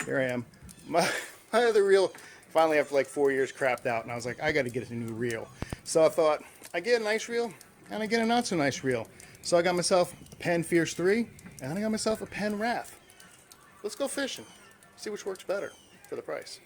Here I am. My other reel finally after like 4 years crapped out, and I was like, I got to get a new reel. So I thought, I get a nice reel and I get a not so nice reel. So I got myself a Penn Fierce 3 and then I got myself a Penn Wrath. Let's go fishing. See which works better for the price.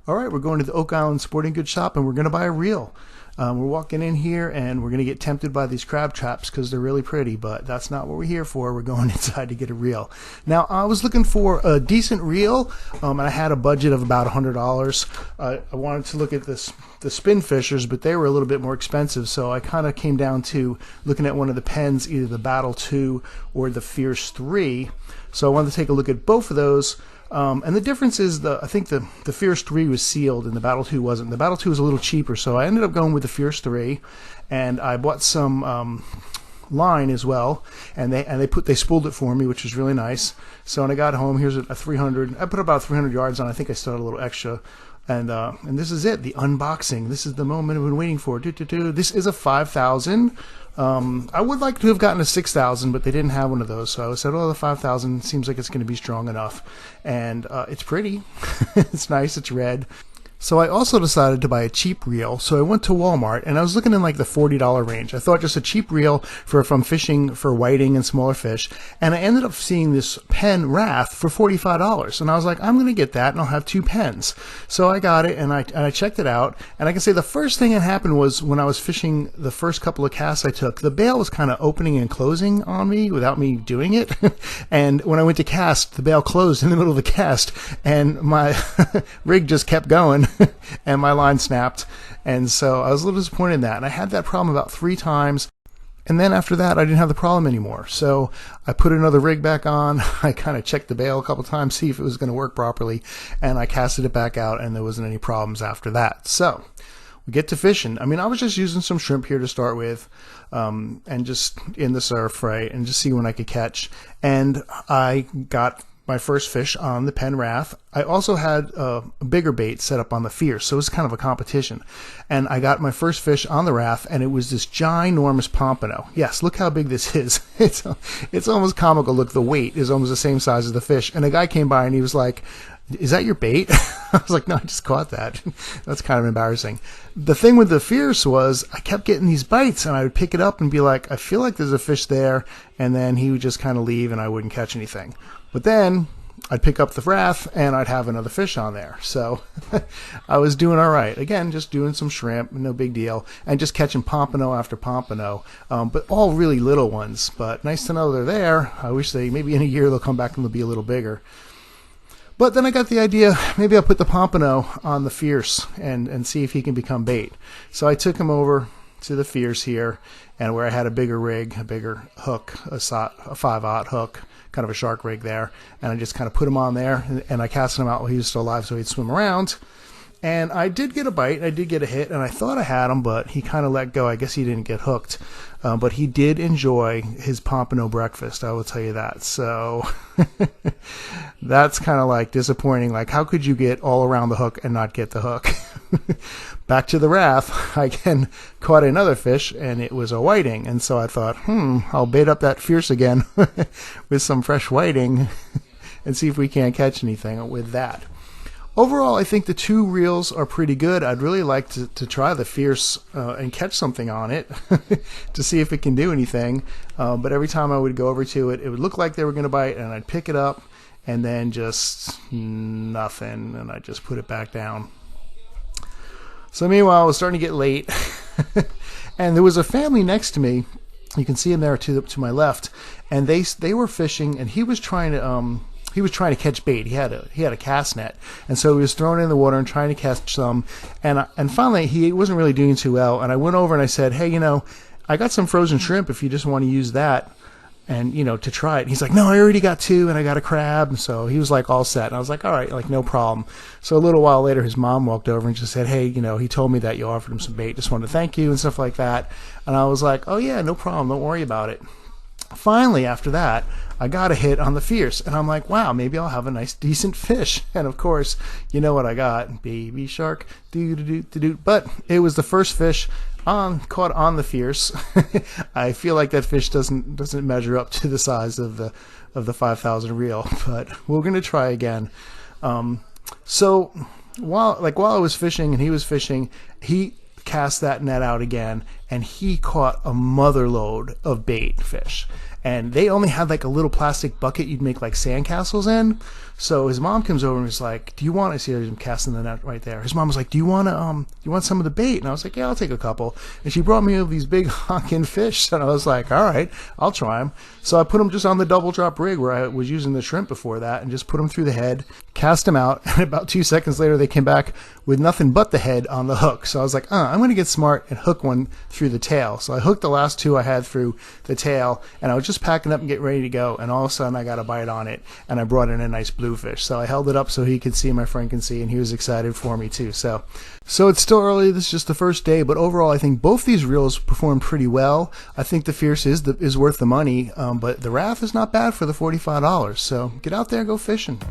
All right, we're going to the Oak Island Sporting Goods shop and we're going to buy a reel. We're walking in here and we're going to get tempted by these crab traps because they're really pretty, but that's not what we're here for. We're going inside to get a reel. Now, I was looking for a decent reel, and I had a budget of about $100. I wanted to look at the spin fishers, but they were a little bit more expensive, so I kind of came down to looking at one of the Penns, either the Battle 2 or the Fierce 3. So I wanted to take a look at both of those. And the difference is I think the Fierce 3 was sealed and the Battle 2 wasn't. The Battle 2 was a little cheaper, so I ended up going with the Fierce 3, and I bought some line as well, and they spooled it for me, which was really nice. So when I got home, here's a 300. I put about 300 yards on. I think I started a little extra. And this is it, the unboxing. This is the moment I've been waiting for. This is a 5,000. I would like to have gotten a 6,000, but they didn't have one of those. So I said, oh, the 5,000 seems like it's going to be strong enough. And it's pretty. It's nice. It's red. So I also decided to buy a cheap reel. So I went to Walmart and I was looking in like the $40 range. I thought just a cheap reel for if I'm fishing for whiting and smaller fish. And I ended up seeing this Penn Wrath for $45. And I was like, I'm going to get that and I'll have two Penns. So I got it and I checked it out. And I can say the first thing that happened was when I was fishing the first couple of casts I took, the bail was kind of opening and closing on me without me doing it. And when I went to cast, the bail closed in the middle of the cast and my rig just kept going. And my line snapped, and so I was a little disappointed in that. And I had that problem about 3 times, and then after that I didn't have the problem anymore. So I put another rig back on. I kind of checked the bail a couple times, see if it was going to work properly, and I casted it back out, and there wasn't any problems after that. So we get to fishing. I mean, I was just using some shrimp here to start with, and just in the surf, right, and just see when I could catch. And I got my first fish on the Penn Wrath. I also had a bigger bait set up on the Fierce, so it was kind of a competition. And I got my first fish on the Wrath, and it was this ginormous pompano. Yes, look how big this is. It's almost comical. Look, the weight is almost the same size as the fish. And a guy came by and he was like, "Is that your bait?" I was like, "No, I just caught that." That's kind of embarrassing. The thing with the Fierce was I kept getting these bites, and I would pick it up and be like, I feel like there's a fish there, and then he would just kind of leave and I wouldn't catch anything. But then I'd pick up the Wrath and I'd have another fish on there. So I was doing all right. Again, just doing some shrimp, no big deal, and just catching pompano after pompano, but all really little ones. But nice to know they're there. I wish maybe in a year they'll come back and they'll be a little bigger. But then I got the idea, maybe I'll put the pompano on the Fierce and see if he can become bait. So I took him over to the Fierce here, and where I had a bigger rig, a bigger hook, a 5/0 hook, kind of a shark rig there, and I just kind of put him on there, and I cast him out while he was still alive so he'd swim around. And I did get a bite, I did get a hit, and I thought I had him, but he kind of let go. I guess he didn't get hooked. But he did enjoy his pompano breakfast, I will tell you that. So that's kind of like disappointing. Like, how could you get all around the hook and not get the hook? Back to the Wrath, I again caught another fish, and it was a whiting. And so I thought, I'll bait up that Fierce again with some fresh whiting and see if we can't catch anything with that. Overall, I think the two reels are pretty good. I'd really like to try the Fierce and catch something on it to see if it can do anything. But every time I would go over to it, it would look like they were going to bite, and I'd pick it up, and then just nothing, and I'd just put it back down. So meanwhile, it was starting to get late, and there was a family next to me. You can see him there to my left, and they were fishing, and he was trying to catch bait. He had a cast net, and so he was throwing it in the water and trying to catch some. And finally, he wasn't really doing too well. And I went over and I said, "Hey, I got some frozen shrimp if you just want to use that, and to try it." And he's like, "No, I already got 2, and I got a crab." And so he was like all set. And I was like, "All right, like no problem." So a little while later, his mom walked over and just said, "Hey, he told me that you offered him some bait. Just wanted to thank you," and stuff like that. And I was like, "Oh yeah, no problem. Don't worry about it." Finally, after that, I got a hit on the Fierce, and I'm like, wow, maybe I'll have a nice, decent fish. And of course, you know what I got? Baby shark, doo-doo-doo-doo-doo. But it was the first fish caught on the Fierce. I feel like that fish doesn't measure up to the size of the 5,000 reel, but we're gonna try again. So while I was fishing and he was fishing, he cast that net out again, and he caught a mother load of bait fish. And they only had like a little plastic bucket you'd make like sandcastles in. So his mom comes over and was like, "Do you want to see him casting the net right there?" His mom was like, "Do you want some of the bait?" And I was like, "Yeah, I'll take a couple." And she brought me these big honking fish, and I was like, "All right, I'll try them." So I put them just on the double drop rig where I was using the shrimp before that, and just put them through the head, cast them out, and about 2 seconds later they came back with nothing but the head on the hook. So I was like, I'm going to get smart and hook one through the tail. So I hooked the last two I had through the tail, and I was just packing up and getting ready to go, and all of a sudden I got a bite on it, and I brought in a nice bluefish. So I held it up so he could see, my friend can see, and he was excited for me too. So it's still early. This is just the first day, but overall I think both these reels performed pretty well. I think the Fierce is worth the money, but the Wrath is not bad for the $45. So get out there and go fishing.